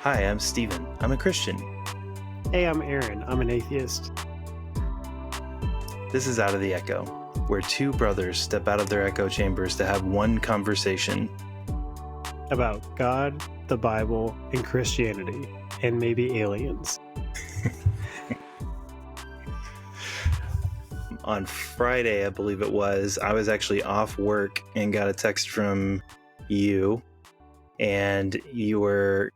Hi, I'm Steven. I'm a Christian. Hey, I'm Aaron. I'm an atheist. This is Out of the Echo, where two brothers step out of their echo chambers to have one conversation About God, the Bible, and Christianity, and maybe aliens. On Friday, I believe it was. I was actually off work and got a text from you, and you were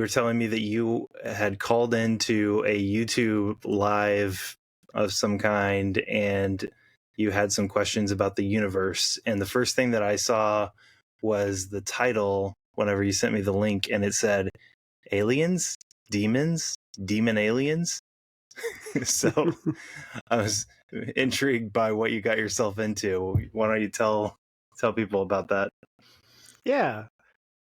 telling me that you had called into a YouTube live of some kind, and you had some questions about the universe. And the first thing that I saw was the title whenever you sent me the link, and it said aliens, demons, demon aliens. So I was intrigued by what you got yourself into. Why don't you tell people about that? Yeah.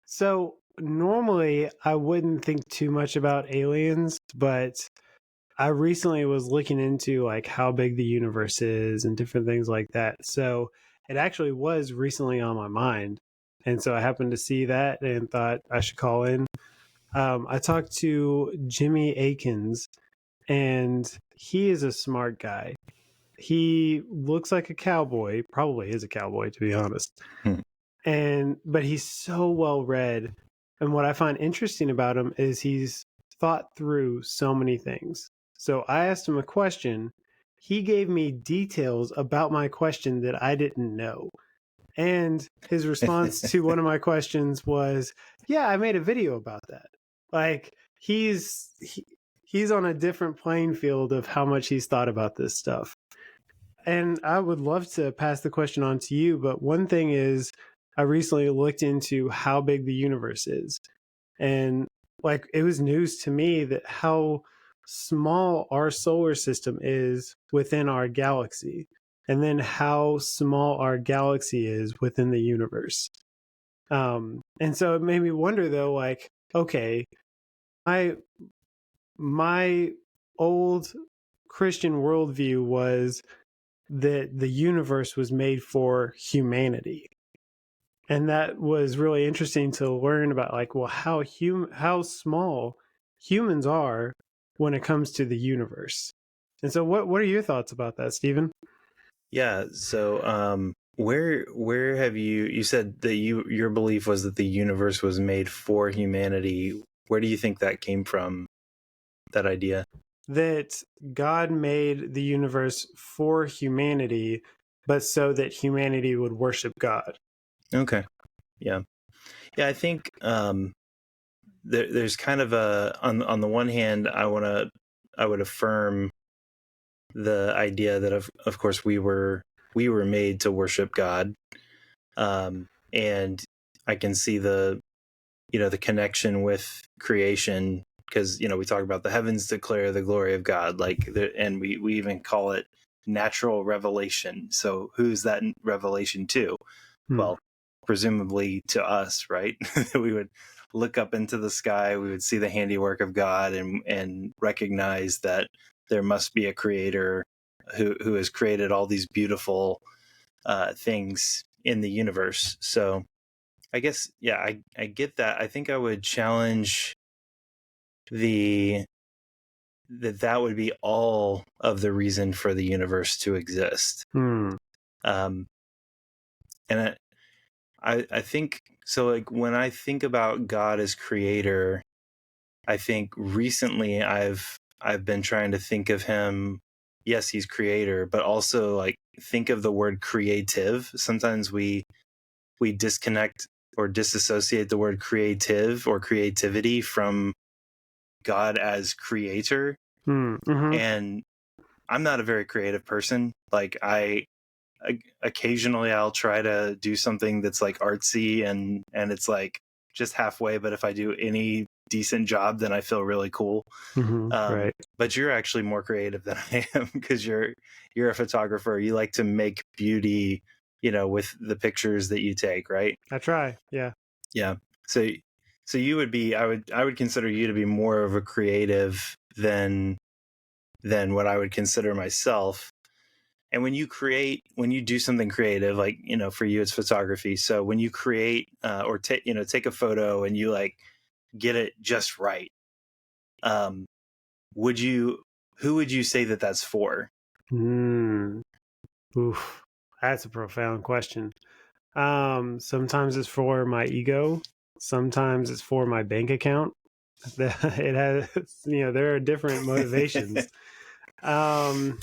So normally I wouldn't think too much about aliens, but I recently was looking into like how big the universe is and different things like that. So it actually was recently on my mind. And so I happened to see that and thought I should call in. I talked to Jimmy Akins, and he is a smart guy. He looks like a cowboy, probably is a cowboy to be honest. Hmm. But he's so well read. And what I find interesting about him is he's thought through so many things. So I asked him a question. He gave me details about my question that I didn't know. And his response to one of my questions was, "Yeah, I made a video about that." Like he's on a different playing field of how much he's thought about this stuff. And I would love to pass the question on to you, but one thing is I recently looked into how big the universe is. And like it was news to me that how small our solar system is within our galaxy, and then how small our galaxy is within the universe. And so it made me wonder though, like, okay, my my old Christian worldview was that the universe was made for humanity. And that was really interesting to learn about, like, well, how small humans are when it comes to the universe. And so what are your thoughts about that, Stephen? Yeah. So, where have you said that your belief was that the universe was made for humanity? Where do you think that came from? That idea? That God made the universe for humanity, but so that humanity would worship God. Okay. Yeah. Yeah. I think there's kind of a on the one hand, I would affirm the idea that of course we were made to worship God, and I can see the connection with creation, because we talk about the heavens declare the glory of God, and we even call it natural revelation. So who's that revelation to? Well, presumably to us, right? We would look up into the sky, we would see the handiwork of God, and recognize that there must be a creator who has created all these beautiful things in the universe. So I guess, yeah, I get that. I think I would challenge the that would be all of the reason for the universe to exist. Hmm. Um, and I think so. Like when I think about God as creator, I think recently I've been trying to think of him. Yes, he's creator, but also like think of the word creative. Sometimes we disconnect or disassociate the word creative or creativity from God as creator. Mm-hmm. And I'm not a very creative person. Like occasionally I'll try to do something that's like artsy, and it's like just halfway, but if I do any decent job, then I feel really cool. Mm-hmm. Right. But you're actually more creative than I am, because you're a photographer. You like to make beauty, with the pictures that you take, right? I try. Yeah. Yeah. So you would be, I would consider you to be more of a creative than what I would consider myself. And when you do something creative, like, for you, it's photography. So when you create or take a photo, and you like get it just right. Would you? Who would you say that that's for? Oof, that's a profound question. Sometimes it's for my ego. Sometimes it's for my bank account. It has, there are different motivations. Um,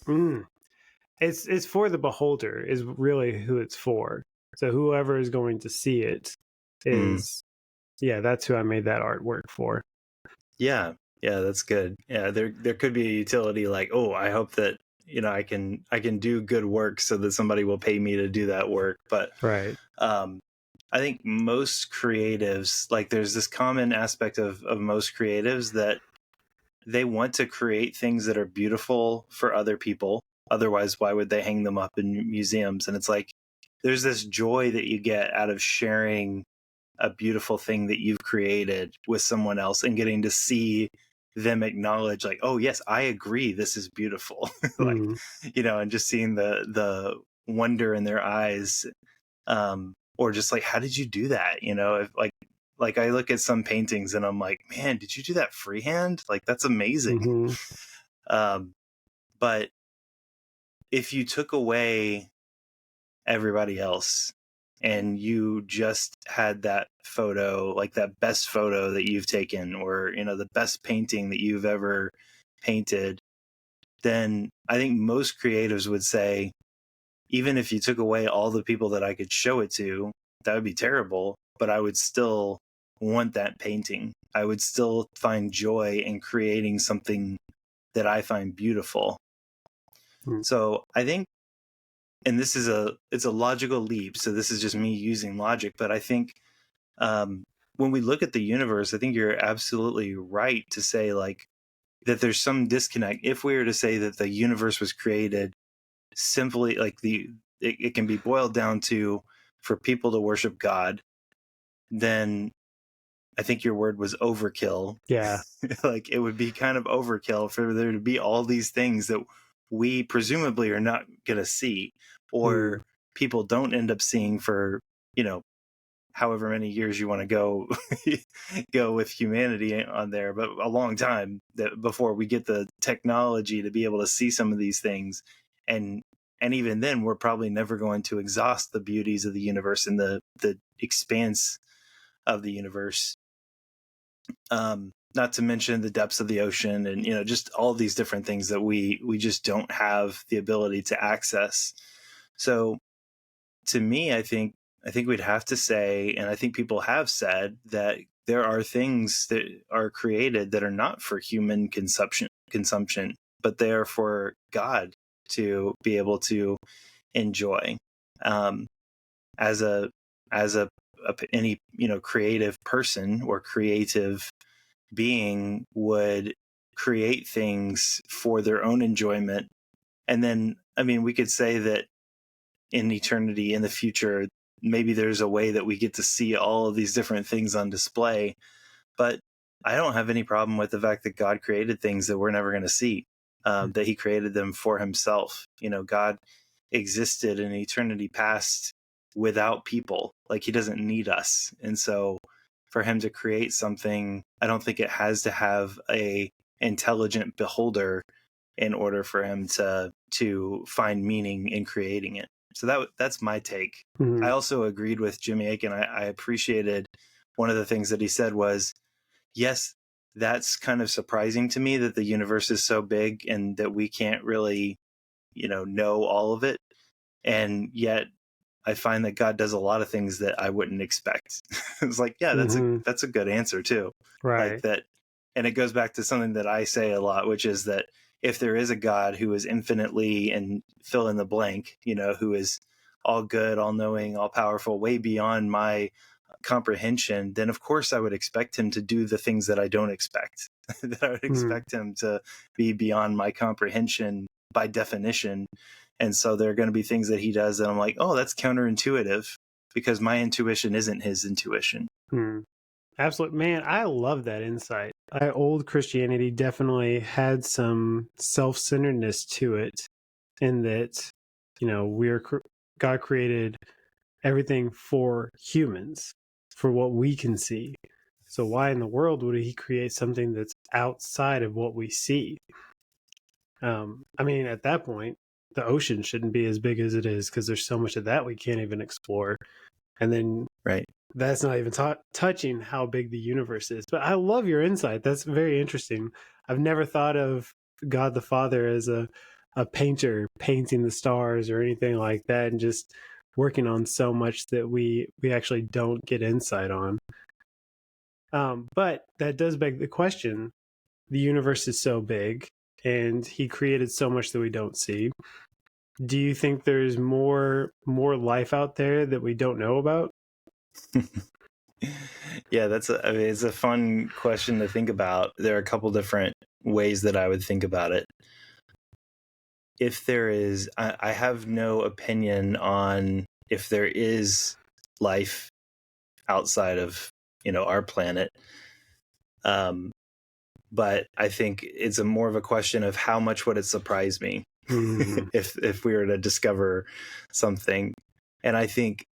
mm, it's for the beholder is really who it's for. So whoever is going to see it is, that's who I made that artwork for. Yeah, that's good. Yeah, there could be a utility like, oh, I hope that I can do good work so that somebody will pay me to do that work. But Right. I think most creatives, like, there's this common aspect of most creatives that they want to create things that are beautiful for other people. Otherwise, why would they hang them up in museums? And it's like there's this joy that you get out of sharing a beautiful thing that you've created with someone else and getting to see them acknowledge, like, oh yes, I agree, this is beautiful. Like, and just seeing the wonder in their eyes, or just like, how did you do that? If like I look at some paintings and I'm like, man, did you do that freehand? Like, that's amazing. Mm-hmm. But if you took away everybody else and you just had that photo, like that best photo that you've taken, or the best painting that you've ever painted, then I think most creatives would say, even if you took away all the people that I could show it to, that would be terrible, but I would still want that painting. I would still find joy in creating something that I find beautiful. So I think, and this is it's a logical leap, so this is just me using logic, but I think when we look at the universe, I think you're absolutely right to say, like, that there's some disconnect. If we were to say that the universe was created simply, like, it can be boiled down to for people to worship God, then I think your word was overkill. Yeah. Like, it would be kind of overkill for there to be all these things that we presumably are not going to see, or people don't end up seeing for, however many years you want to go with humanity on there, but a long time that before we get the technology to be able to see some of these things. And even then, we're probably never going to exhaust the beauties of the universe and the expanse of the universe. Not to mention the depths of the ocean, and just all these different things that we just don't have the ability to access. So to me, I think we'd have to say, and I think people have said, that there are things that are created that are not for human consumption, but they are for God to be able to enjoy. As any creative person or creative being would create things for their own enjoyment. And then, I mean, we could say that in eternity, in the future, maybe there's a way that we get to see all of these different things on display. But I don't have any problem with the fact that God created things that we're never going to see, that he created them for himself. God existed in eternity past without people. Like, he doesn't need us. And so for him to create something, I don't think it has to have a intelligent beholder in order for him to find meaning in creating it. So that's my take. I also agreed with Jimmy Akin. I appreciated one of the things that he said was, yes, that's kind of surprising to me that the universe is so big and that we can't really, know all of it. And yet I find that God does a lot of things that I wouldn't expect. It's like, yeah, that's a good answer too. Right. Like that. And it goes back to something that I say a lot, which is that if there is a God who is infinitely, and fill in the blank, who is all good, all knowing, all powerful, way beyond my comprehension, then of course I would expect him to do the things that I don't expect. That I would expect him to be beyond my comprehension by definition. And so there are going to be things that he does that I'm like, oh, that's counterintuitive, because my intuition isn't his intuition. Absolutely. Man, I love that insight. Old Christianity definitely had some self-centeredness to it, in that, God created everything for humans, for what we can see. So why in the world would he create something that's outside of what we see? I mean, at that point, the ocean shouldn't be as big as it is because there's so much of that we can't even explore. And then Right. that's not even touching how big the universe is. But I love your insight. That's very interesting. I've never thought of God the Father as a painter painting the stars or anything like that, and just working on so much that we actually don't get insight on. But that does beg the question: the universe is so big, and He created so much that we don't see. Do you think there's more life out there that we don't know about? Yeah, I mean, it's a fun question to think about. There are a couple different ways that I would think about it. If there is, I have no opinion on if there is life outside of, our planet. But I think it's more of a question of how much would it surprise me if we were to discover something. And I think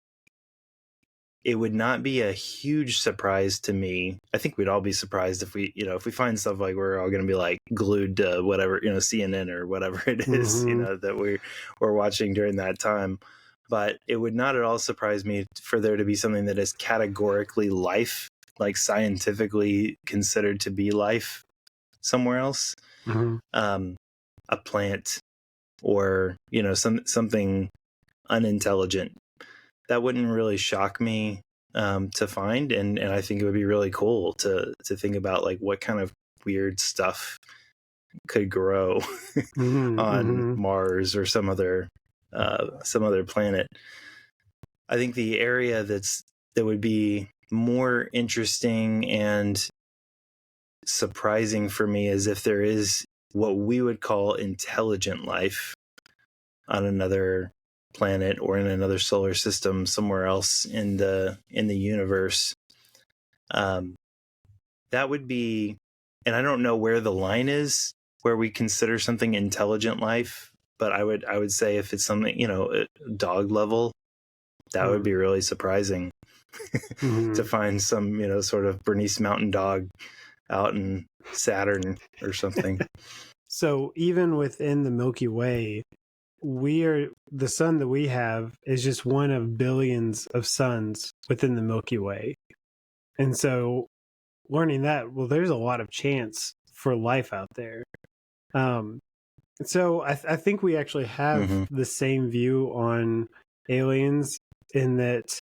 it would not be a huge surprise to me. I think we'd all be surprised if we find stuff like we're all going to be like glued to whatever, CNN or whatever it is, that we're watching during that time. But it would not at all surprise me for there to be something that is categorically life, like scientifically considered to be life somewhere else. A plant or, something unintelligent. That wouldn't really shock me to find, and I think it would be really cool to think about like what kind of weird stuff could grow on Mars or some other planet. I think the area that would be more interesting and surprising for me is if there is what we would call intelligent life on another planet or in another solar system somewhere else in the universe. That would be, and I don't know where the line is where we consider something intelligent life, but I would say if it's something, dog level, that would be really surprising to find some, sort of Bernese Mountain Dog out in Saturn or something. So even within the Milky Way, the sun that we have is just one of billions of suns within the Milky Way. And so learning that, well, there's a lot of chance for life out there. So I think we actually have the same view on aliens, in that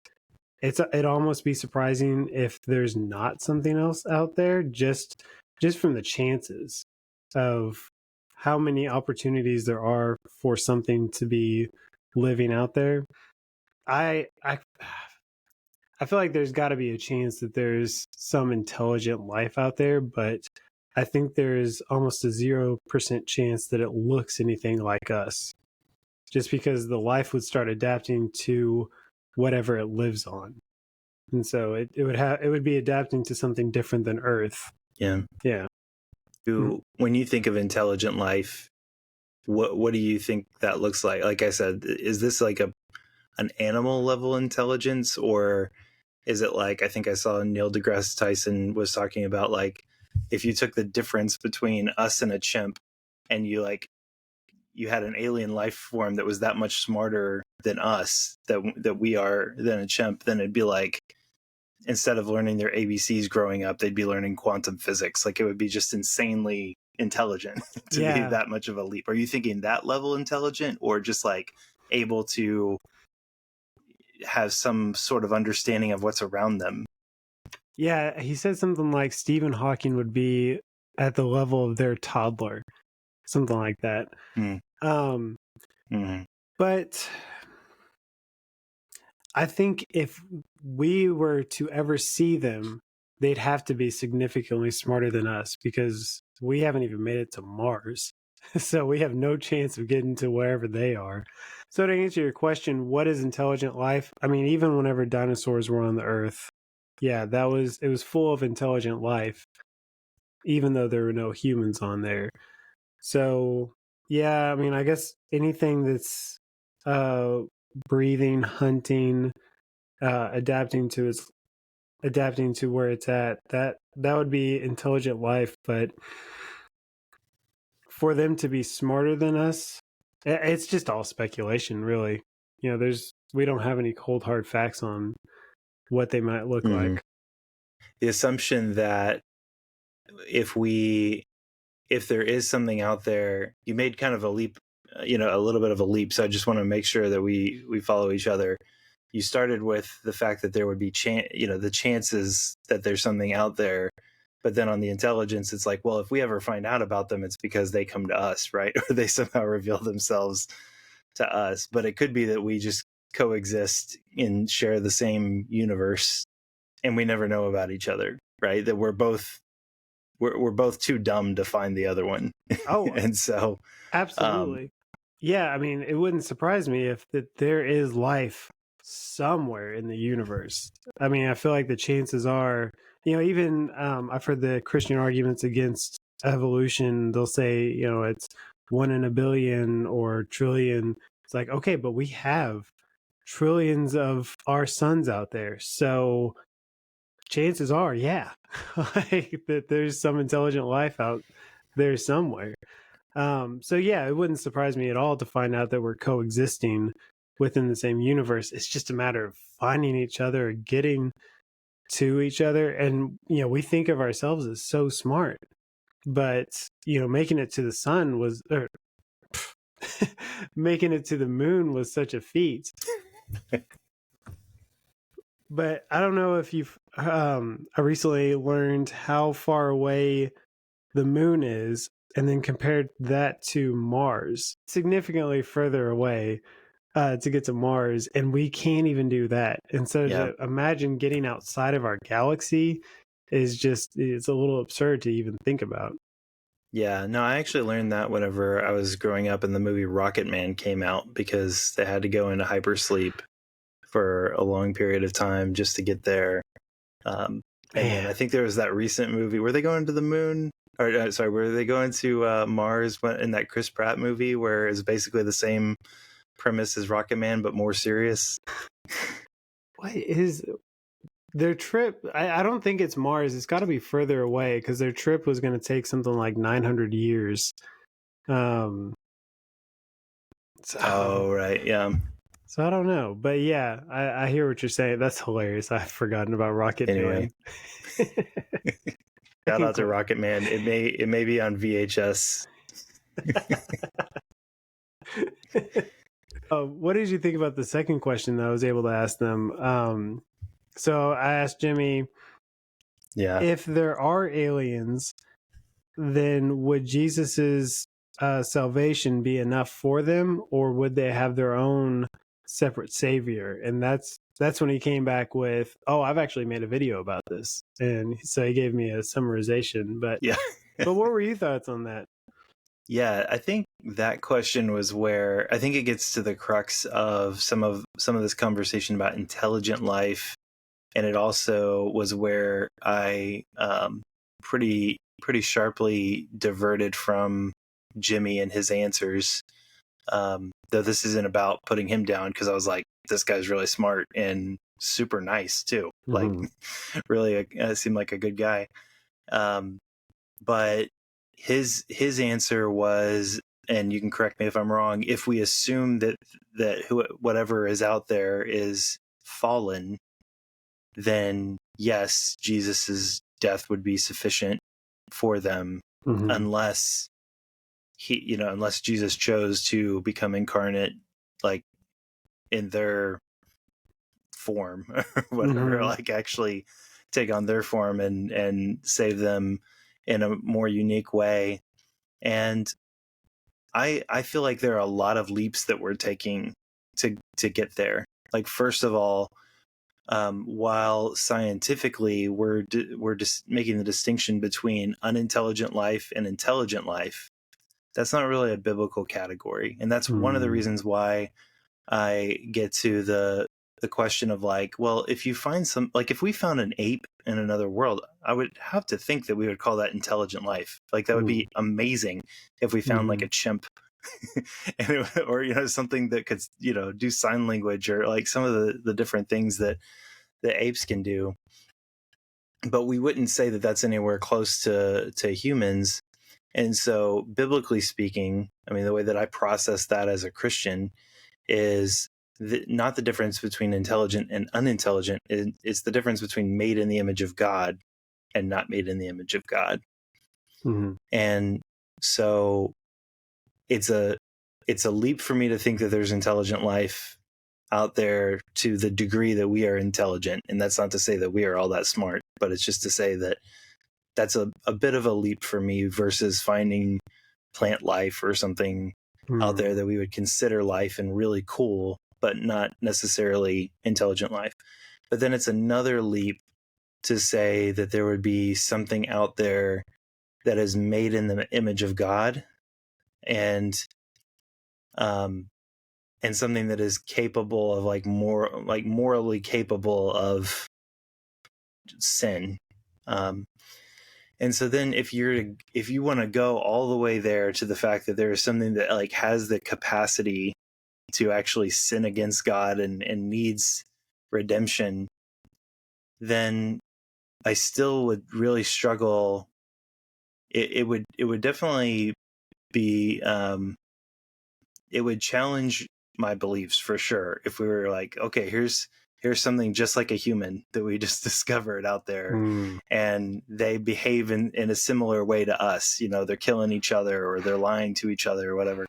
it'd almost be surprising if there's not something else out there, just from the chances of how many opportunities there are for something to be living out there. I feel like there's got to be a chance that there's some intelligent life out there, but I think there's almost a 0% chance that it looks anything like us, just because the life would start adapting to whatever it lives on. And so it would be adapting to something different than Earth. Yeah. When you think of intelligent life, what do you think that looks like? Like I said, is this like an animal level intelligence, or is it like, I think I saw Neil deGrasse Tyson was talking about, like, if you took the difference between us and a chimp and you had an alien life form that was that much smarter than us, that we are, than a chimp, then it'd be like, instead of learning their ABCs growing up, they'd be learning quantum physics. Like, it would be just insanely intelligent to be that much of a leap. Are you thinking that level intelligent, or just like able to have some sort of understanding of what's around them? Yeah, he said something like Stephen Hawking would be at the level of their toddler, something like that. But I think if we were to ever see them, they'd have to be significantly smarter than us, because we haven't even made it to Mars. So we have no chance of getting to wherever they are. So to answer your question, what is intelligent life? I mean, even whenever dinosaurs were on the Earth, yeah, it was full of intelligent life, even though there were no humans on there. So yeah, I mean, I guess anything that's breathing, hunting, adapting to adapting to where it's at. That would be intelligent life, but for them to be smarter than us, it's just all speculation, really. We don't have any cold hard facts on what they might look like. The assumption that if there is something out there, you made kind of a leap, a little bit of a leap. So I just want to make sure that we follow each other. You started with the fact that there would be the chances that there's something out there, but then on the intelligence, it's like, well, if we ever find out about them, it's because they come to us, right? Or they somehow reveal themselves to us. But it could be that we just coexist and share the same universe, and we never know about each other, right? That we're both too dumb to find the other one. Oh, and so absolutely. Yeah, I mean, it wouldn't surprise me if there is life somewhere in the universe. I mean, I feel like the chances are, even I've heard the Christian arguments against evolution. They'll say, it's 1 in a billion or trillion. It's like, okay, but we have trillions of our suns out there. So chances are, yeah, like that there's some intelligent life out there somewhere. So yeah, it wouldn't surprise me at all to find out that we're coexisting within the same universe. It's just a matter of finding each other, getting to each other. And, we think of ourselves as so smart, but, making it to the sun was, or making it to the moon was such a feat. But I don't know if you've, I recently learned how far away the moon is and then compared that to Mars, significantly further away to get to Mars. And we can't even do that. And so to imagine getting outside of our galaxy it's a little absurd to even think about. Yeah, no, I actually learned that whenever I was growing up and the movie Rocket Man came out, because they had to go into hypersleep for a long period of time just to get there. And I think there was that recent movie. Were they going to the moon? Or sorry, were they going to Mars in that Chris Pratt movie where it's basically the same premise as Rocket Man but more serious? What is their trip? I don't think it's Mars. It's got to be further away because their trip was going to take something like 900 years. Oh, right. Yeah. So I don't know. But yeah, I hear what you're saying. That's hilarious. I've forgotten about Rocket Man. Shout out to Rocket Man. It may be on VHS. What did you think about the second question that I was able to ask them? So I asked Jimmy, if there are aliens, then would Jesus's salvation be enough for them, or would they have their own separate savior? And that's when he came back with, I've actually made a video about this. And so he gave me a summarization. But but what were your thoughts on that? Yeah, I think that question was where I think it gets to the crux of some of this conversation about intelligent life, and it also was where I pretty sharply diverted from Jimmy and his answers. Though this isn't about putting him down, because I was like, this guy's really smart and super nice too. Mm-hmm. Like, really seemed like a good guy. But his answer was, and you can correct me if I'm wrong, if we assume that whatever is out there is fallen, then yes, Jesus's death would be sufficient for them, mm-hmm. unless Jesus chose to become incarnate, like in their form or whatever, mm-hmm. like actually take on their form and save them in a more unique way. And I feel like there are a lot of leaps that we're taking to get there. Like, first of all, while scientifically we're just making the distinction between unintelligent life and intelligent life, that's not really a biblical category. And that's one of the reasons why I get to the question of like, well, if you find if we found an ape in another world, I would have to think that we would call that intelligent life. Like, that would be amazing if we found like a chimp or something that could do sign language, or like some of the different things that the apes can do. but we wouldn't say that that's anywhere close to humans. And so, biblically speaking, I mean, the way that I process that as a Christian is not the difference between intelligent and unintelligent. It's the difference between made in the image of God and not made in the image of God. Mm-hmm. And so it's a leap for me to think that there's intelligent life out there to the degree that we are intelligent. And that's not to say that we are all that smart, but it's just to say that that's a bit of a leap for me versus finding plant life or something out there that we would consider life and really cool, but not necessarily intelligent life. But then it's another leap to say that there would be something out there that is made in the image of God, and something that is capable of morally capable of sin. And so then if you want to go all the way there to the fact that there is something that like has the capacity to actually sin against God and needs redemption, then I still would really struggle. It would definitely be it would challenge my beliefs for sure if we were like, okay, here's something just like a human that we just discovered out there, and they behave in a similar way to us. You know, they're killing each other or they're lying to each other or whatever.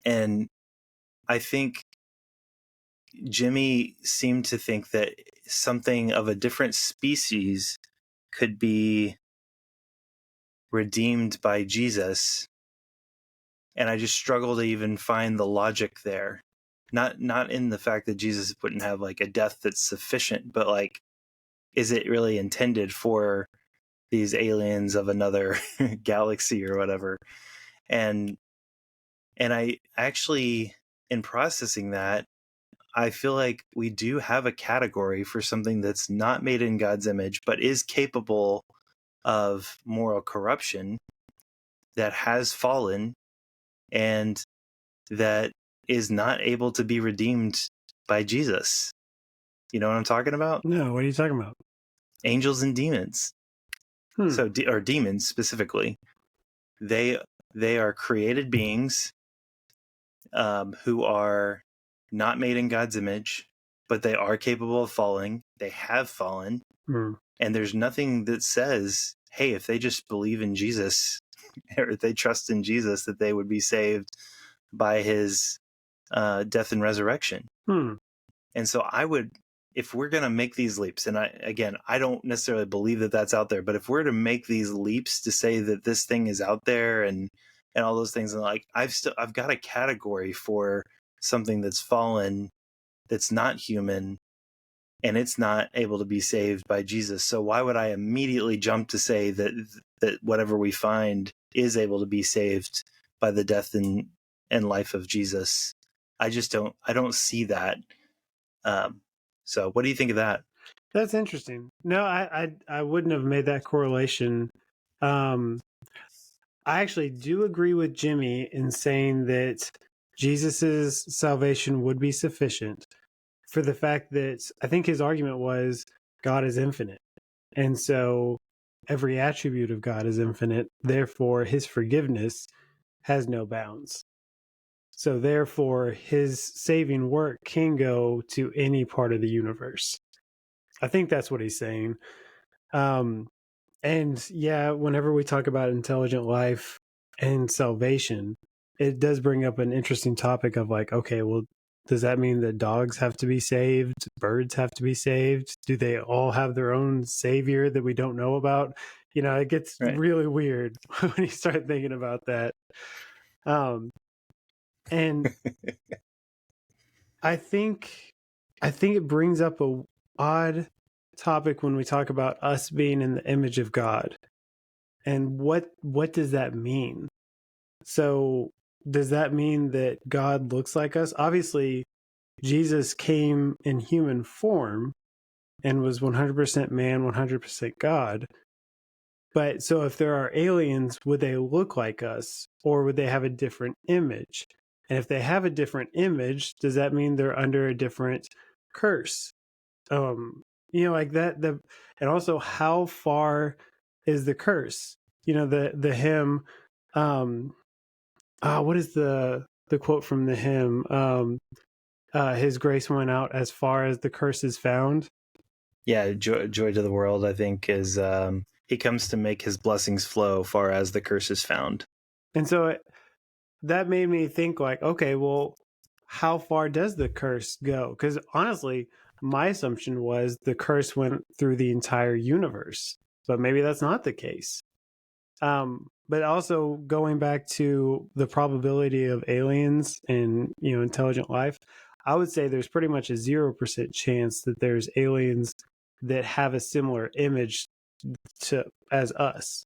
And I think Jimmy seemed to think that something of a different species could be redeemed by Jesus. And I just struggle to even find the logic there. Not in the fact that Jesus wouldn't have like a death that's sufficient, but like, is it really intended for these aliens of another galaxy or whatever? And I actually, in processing that, I feel like we do have a category for something that's not made in God's image, but is capable of moral corruption, that has fallen, and that is not able to be redeemed by Jesus. You know what I'm talking about? No, what are you talking about? Angels and demons. So, or demons specifically. They are created beings who are not made in God's image, but they are capable of falling. They have fallen. And there's nothing that says, hey, if they just believe in Jesus or if they trust in Jesus, that they would be saved by his death and resurrection. And so I would, if we're going to make these leaps, and I don't necessarily believe that that's out there, but if we're to make these leaps to say that this thing is out there and all those things, and like, I've got a category for something that's fallen, that's not human, and it's not able to be saved by Jesus. So why would I immediately jump to say that whatever we find is able to be saved by the death and life of Jesus? I don't see that. So what do you think of that? That's interesting. No, I wouldn't have made that correlation. I actually do agree with Jimmy in saying that Jesus's salvation would be sufficient, for the fact that I think his argument was God is infinite. And so every attribute of God is infinite. Therefore, his forgiveness has no bounds. So therefore, his saving work can go to any part of the universe. I think that's what he's saying. And yeah, whenever we talk about intelligent life and salvation, it does bring up an interesting topic of like, okay, well, does that mean that dogs have to be saved? Birds have to be saved? Do they all have their own savior that we don't know about? You know, it gets really weird when you start thinking about that. And I think it brings up a odd topic when we talk about us being in the image of God. And what does that mean? So does that mean that God looks like us? Obviously, Jesus came in human form and was 100% man, 100% God. But so if there are aliens, would they look like us, or would they have a different image? And if they have a different image, does that mean they're under a different curse? like that, and also how far is the curse? The hymn, what is the quote from the hymn? His grace went out as far as the curse is found. Yeah, joy to the world, I think, is he comes to make his blessings flow far as the curse is found. And so that made me think like, okay, well, how far does the curse go? Because honestly, my assumption was the curse went through the entire universe, but maybe that's not the case. But also going back to the probability of aliens and intelligent life, I would say there's pretty much a 0% chance that there's aliens that have a similar image to as us.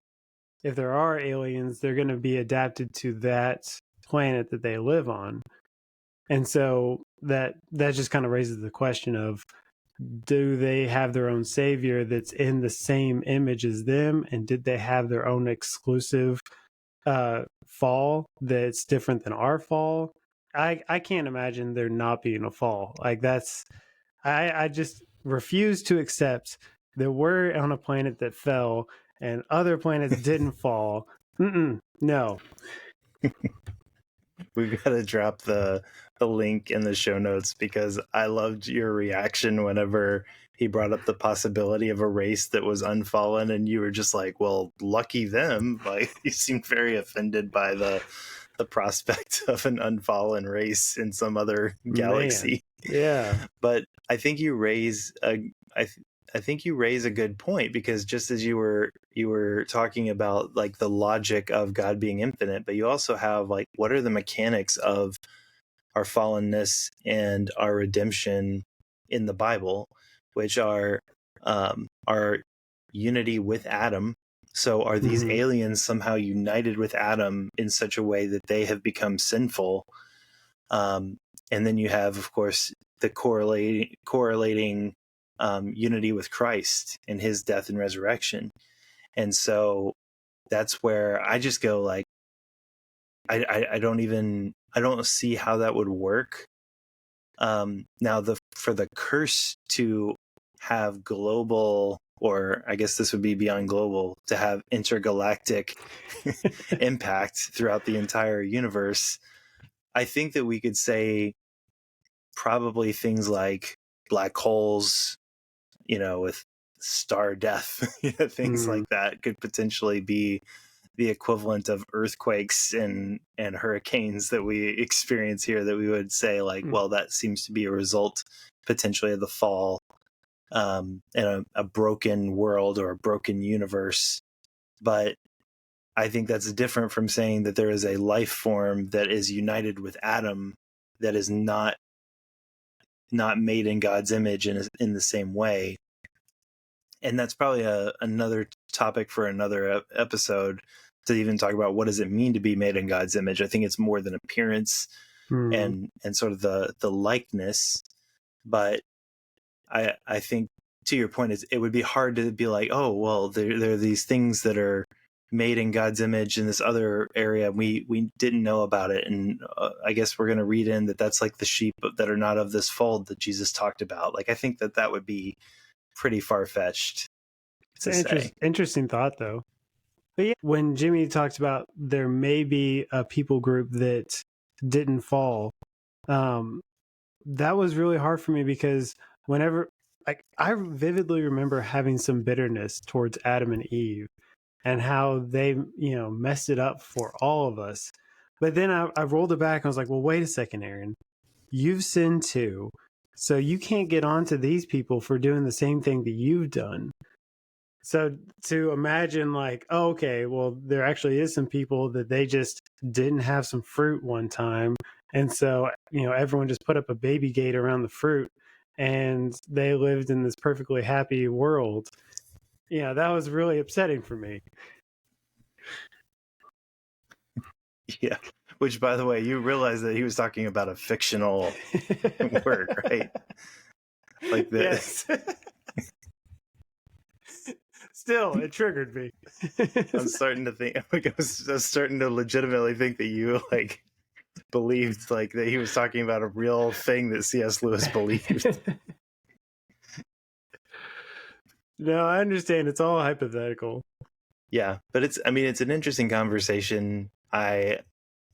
If there are aliens, they're going to be adapted to that planet that they live on. And so that just kind of raises the question of, do they have their own savior that's in the same image as them, and did they have their own exclusive fall that's different than our fall? I can't imagine there not being a fall. Like I just refuse to accept that we're on a planet that fell and other planets didn't fall. No. We've got to drop the link in the show notes, because I loved your reaction whenever he brought up the possibility of a race that was unfallen, and you were just like, well, lucky them. Like, you seemed very offended by the prospect of an unfallen race in some other galaxy. Man. Yeah. But I think you raise I think you raise a good point, because just as you were talking about like the logic of God being infinite, but you also have like, what are the mechanics of our fallenness and our redemption in the Bible, which are our unity with Adam. So are these aliens somehow united with Adam in such a way that they have become sinful? And then you have, of course, the correlating unity with Christ and his death and resurrection. And so that's where I just go like, I don't see how that would work. Now for the curse to have global, or I guess this would be beyond global, to have intergalactic impact throughout the entire universe, I think that we could say probably things like black holes, with star death, things like that could potentially be the equivalent of earthquakes and hurricanes that we experience here, that we would say like, well, that seems to be a result potentially of the fall, and a broken world or a broken universe. But I think that's different from saying that there is a life form that is united with Adam that is not made in God's image in the same way. And that's probably another topic for another episode, to even talk about what does it mean to be made in God's image. I think it's more than appearance and sort of the likeness. But I think, to your point, it would be hard to be like, oh, well, there are these things that are made in God's image in this other area. We didn't know about it. And I guess we're going to read in that that's like the sheep that are not of this fold that Jesus talked about. Like, I think that would be pretty far-fetched to say. Interesting thought, though. But yeah, when Jimmy talked about there may be a people group that didn't fall, that was really hard for me, because whenever, like, I vividly remember having some bitterness towards Adam and Eve and how they, messed it up for all of us. But then I rolled it back and I was like, well, wait a second, Aaron, you've sinned too. So you can't get on to these people for doing the same thing that you've done. So to imagine like, oh, okay, well, there actually is some people that they just didn't have some fruit one time. And so, everyone just put up a baby gate around the fruit and they lived in this perfectly happy world. That was really upsetting for me. Yeah. Which, by the way, you realize that he was talking about a fictional work, right? Like this. Yes. Still, it triggered me. I'm starting to think, I was starting to legitimately think that you like believed like that he was talking about a real thing that C.S. Lewis believed. No, I understand. It's all hypothetical. Yeah, but I mean, it's an interesting conversation. I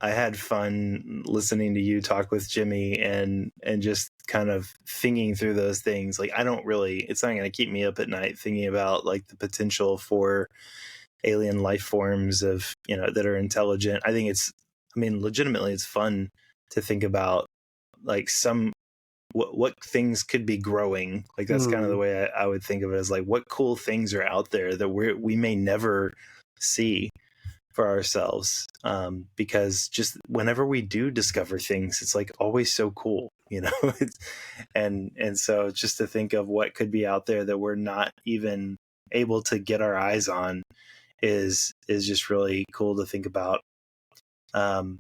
had fun listening to you talk with Jimmy and just kind of thinking through those things. Like, I don't really, it's not going to keep me up at night thinking about like the potential for alien life forms of, that are intelligent. I mean, legitimately, it's fun to think about like what things could be growing. Like, that's kind of the way I would think of it, as like what cool things are out there that we may never see for ourselves, because just whenever we do discover things, it's like always so cool. And so just to think of what could be out there that we're not even able to get our eyes on is just really cool to think about. And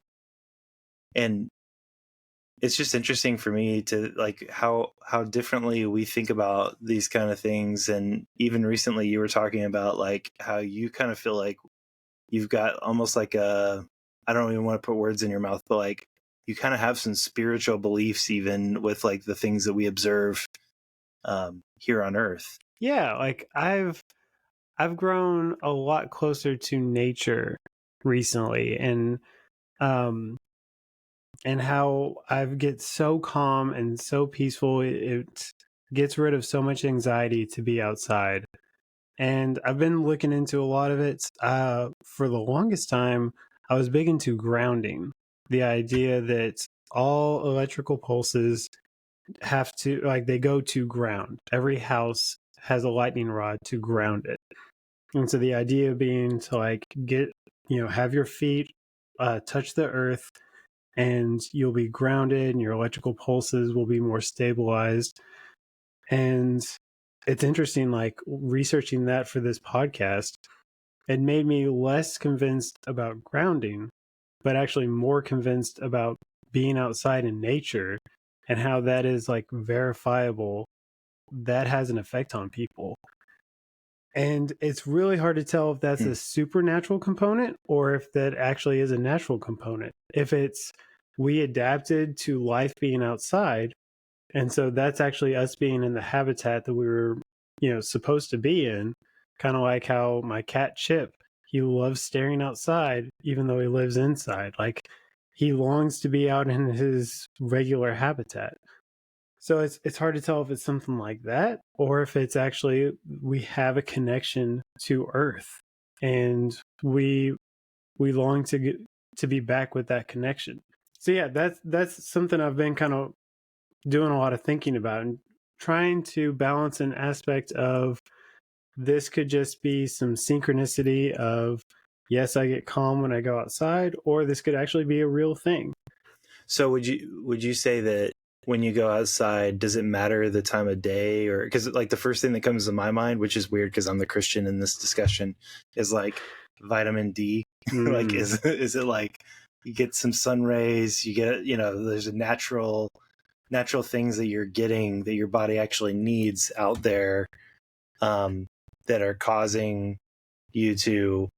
it's just interesting for me to like how differently we think about these kind of things. And even recently you were talking about like how you kind of feel like you've got almost like I don't even want to put words in your mouth, but like you kind of have some spiritual beliefs even with like the things that we observe here on Earth. Yeah, like I've grown a lot closer to nature recently, um and how I get so calm and so peaceful. It gets rid of so much anxiety to be outside. And I've been looking into a lot of it. For the longest time, I was big into grounding. The idea that all electrical pulses have to, like, they go to ground. Every house has a lightning rod to ground it. And so the idea being to, like, have your feet touch the earth, and you'll be grounded and your electrical pulses will be more stabilized. And it's interesting, like researching that for this podcast, it made me less convinced about grounding, but actually more convinced about being outside in nature and how that is like verifiable. That has an effect on people. And it's really hard to tell if that's a supernatural component or if that actually is a natural component. If it's we adapted to life being outside, and so that's actually us being in the habitat that we were, supposed to be in. Kind of like how my cat Chip, he loves staring outside even though he lives inside. Like he longs to be out in his regular habitat. So it's hard to tell if it's something like that or if it's actually we have a connection to Earth and we long to get to be back with that connection. So yeah, that's something I've been kind of doing a lot of thinking about and trying to balance an aspect of this could just be some synchronicity of yes, I get calm when I go outside, or this could actually be a real thing. So would you say that when you go outside, does it matter the time of day? Or because like the first thing that comes to my mind, which is weird because I'm the Christian in this discussion, is like vitamin D. Like is it like you get some sun rays, you get, there's a natural things that you're getting that your body actually needs out there, that are causing you to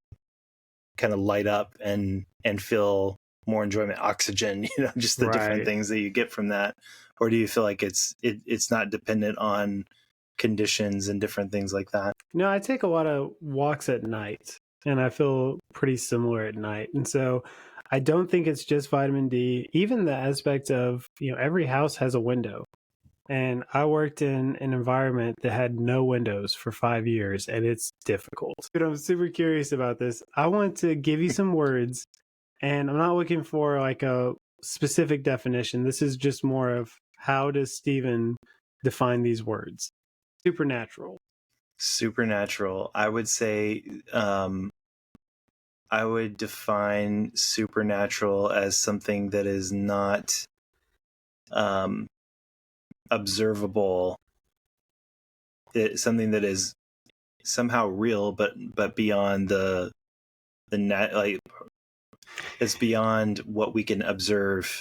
kind of light up and feel more enjoyment, oxygen, just the different things that you get from that? Or do you feel like it's not dependent on conditions and different things like that? No, I take a lot of walks at night and I feel pretty similar at night. And so I don't think it's just vitamin D. Even the aspect of, every house has a window. And I worked in an environment that had no windows for 5 years, and it's difficult. But I'm super curious about this. I want to give you some words, and I'm not looking for like a specific definition. This is just more of how does Stephen define these words? Supernatural. Supernatural. I would say, I would define supernatural as something that is not um, observable. Something that is somehow real, but beyond the net, like it's beyond what we can observe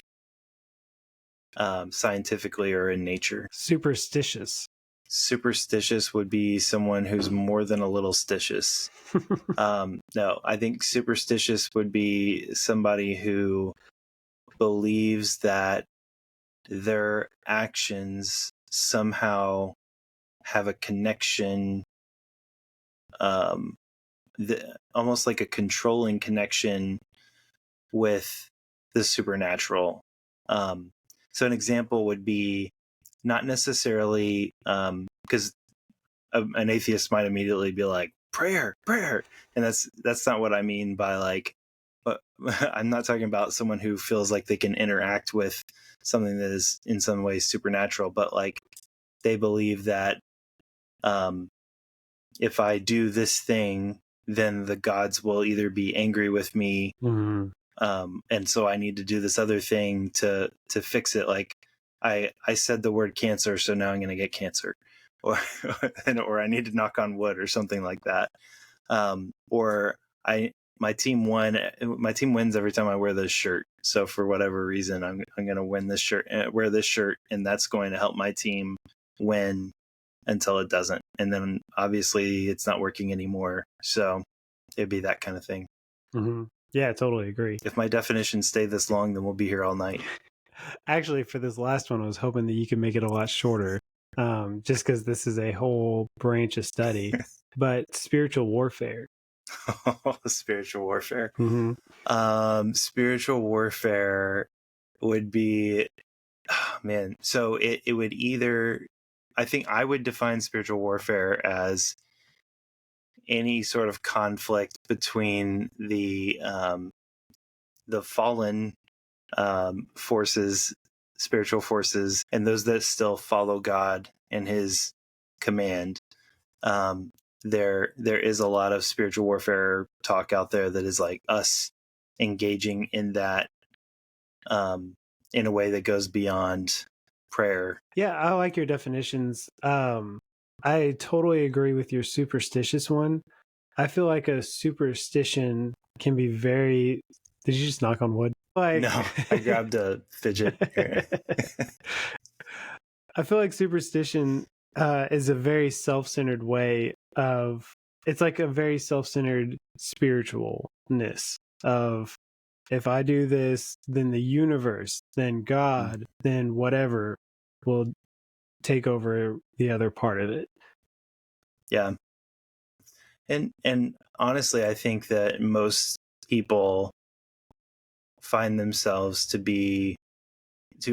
scientifically or in nature. Superstitious. Superstitious would be someone who's more than a little stitious. No, I think superstitious would be somebody who believes that their actions somehow have a connection um, almost like a controlling connection with the supernatural. So an example would be not necessarily because an atheist might immediately be like prayer, and that's not what I mean by like. But I'm not talking about someone who feels like they can interact with something that is in some ways supernatural, but like they believe that if I do this thing, then the gods will either be angry with me, and so I need to do this other thing to fix it. Like I said the word cancer, so now I'm going to get cancer, or I need to knock on wood or something like that. Or my team wins every time I wear this shirt. So for whatever reason, I'm going to wear this shirt, and that's going to help my team win until it doesn't. And then obviously it's not working anymore. So it'd be that kind of thing. Mm-hmm. Yeah, I totally agree. If my definitions stay this long, then we'll be here all night. Actually, for this last one, I was hoping that you could make it a lot shorter, just because this is a whole branch of study. But spiritual warfare. Spiritual warfare. Mm-hmm. Spiritual warfare would be, man. So it would either, I think I would define spiritual warfare as any sort of conflict between the fallen forces, spiritual forces, and those that still follow God and His command. There is a lot of spiritual warfare talk out there that is like us engaging in that in a way that goes beyond prayer. Yeah, I like your definitions. I totally agree with your superstitious one. I feel like a superstition can be very... Did you just knock on wood? Like... No, I grabbed a fidget. I feel like superstition is a very self-centered way of... It's like a very self-centered spiritualness of, if I do this, then the universe, then God, then whatever will take over the other part of it. Yeah. And honestly, I think that most people find themselves to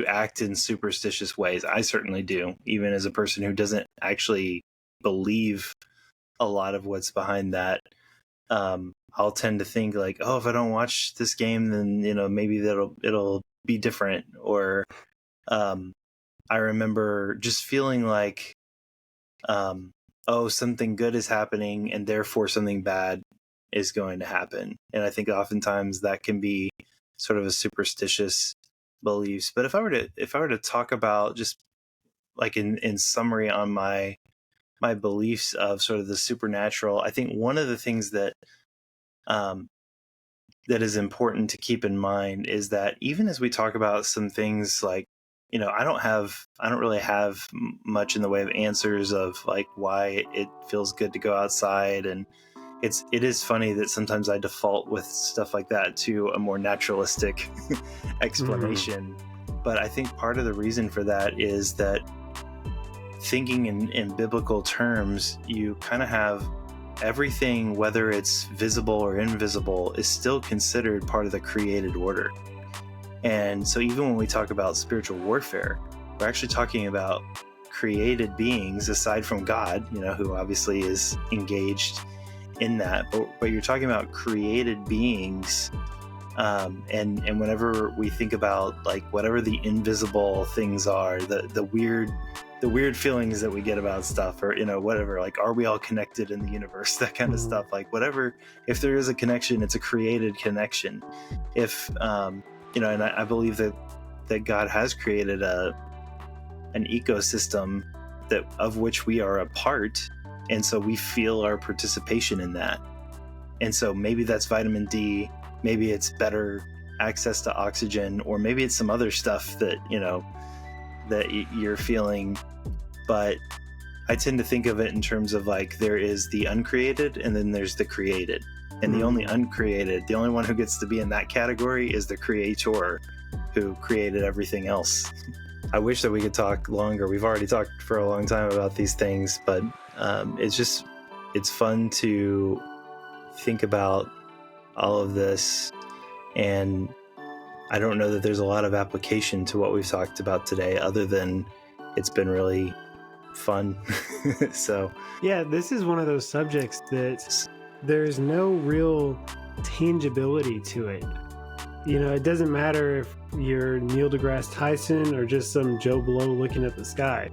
act in superstitious ways. I certainly do, even as a person who doesn't actually believe a lot of what's behind that. I'll tend to think like, oh, if I don't watch this game, then maybe it'll be different. Or I remember just feeling like oh, something good is happening and therefore something bad is going to happen. And I think oftentimes that can be sort of a superstitious beliefs. But if I were to talk about just like in summary on my beliefs of sort of the supernatural, I think one of the things that that is important to keep in mind is that even as we talk about some things like, I don't really have much in the way of answers of like why it feels good to go outside. And it is funny that sometimes I default with stuff like that to a more naturalistic explanation. But I think part of the reason for that is that thinking in biblical terms, you kind of have everything, whether it's visible or invisible, is still considered part of the created order. And so even when we talk about spiritual warfare, we're actually talking about created beings aside from God, who obviously is engaged in that. But you're talking about created beings. And whenever we think about like whatever the invisible things are, the weird feelings that we get about stuff, or whatever, like, are we all connected in the universe, that kind of stuff, like whatever, if there is a connection, it's a created connection. If and I believe that God has created an ecosystem of which we are a part, and so we feel our participation in that. And so maybe that's vitamin D, maybe it's better access to oxygen, or maybe it's some other stuff that that you're feeling. But I tend to think of it in terms of like, there is the uncreated and then there's the created. And the only uncreated, the only one who gets to be in that category is the creator who created everything else. I wish that we could talk longer. We've already talked for a long time about these things, but it's just it's fun to think about all of this, and I don't know that there's a lot of application to what we've talked about today, other than it's been really fun. So Yeah, this is one of those subjects that there's no real tangibility to it. It doesn't matter if you're Neil deGrasse Tyson or just some Joe Blow looking at the sky.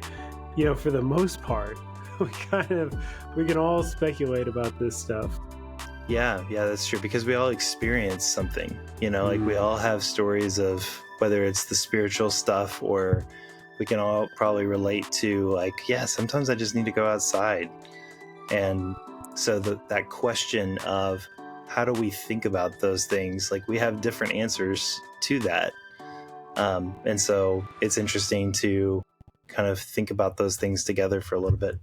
For the most part, we can all speculate about this stuff. yeah, that's true, because we all experience something, like we all have stories of whether it's the spiritual stuff, or we can all probably relate to, like, yeah, sometimes I just need to go outside. And so that question of how do we think about those things, like, we have different answers to that. And so it's interesting to kind of think about those things together for a little bit.